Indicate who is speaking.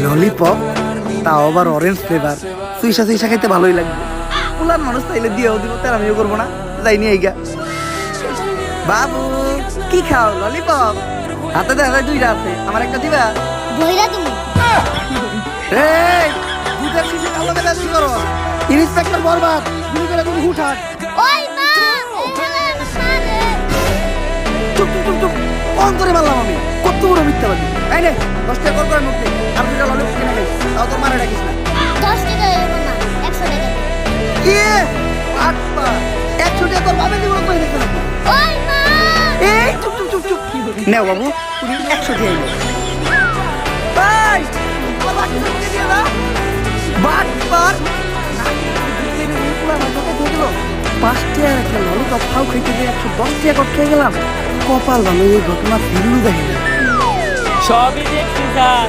Speaker 1: Lollipop, তাও আবার orange flavour. Suisa Suisa খেতে ভালোই লাগবে। পুলার মানুষ তাইলে দিয়েও দিব, তার আমিও করবো না। যাইনি এইগা। বাবু কি খাও? ললিপপ? হাতে দেখা দুইটা আছে, আমার একটা দিবা?
Speaker 2: বইরা তুমি
Speaker 1: এই দুইটার শিশু কালো বেলা কি করো? ইন্সপেক্টর বরবাদ, গুলি করে তুমি হুঠাট।
Speaker 2: ওই মা এই মারে
Speaker 1: চুপ চুপ চুপ চুপ, কম করে মারলাম আমি। কত বড় মিথ্যাবাদী। এই নে 10 টাকা করে নোট দে, আর দুইটা ললিপপ কিনে খাইস, তাও তো মারে রাখিস না।
Speaker 2: 10 টাকা দেব না 100 টাকা দেব।
Speaker 1: ইয়ে আটপা 100 টাকা তোর বাবা দিব কই দেখছ না?
Speaker 2: ওই মা
Speaker 1: এই চুপ চুপ চুপ চুপ, নাও বাবু তুমি 100 টাকা নাও। ভাই তোর বাকি তো দিয়ে দাও। বাটপার 5 টাকা একটা ললিপপ খাও খাইতে গিয়ে 110 টাকা কট খেয়ে গেলাম। কপাল ভালো, এই ঘটনা ফিরলু দেখে।
Speaker 3: সবই দেখছি স্যার।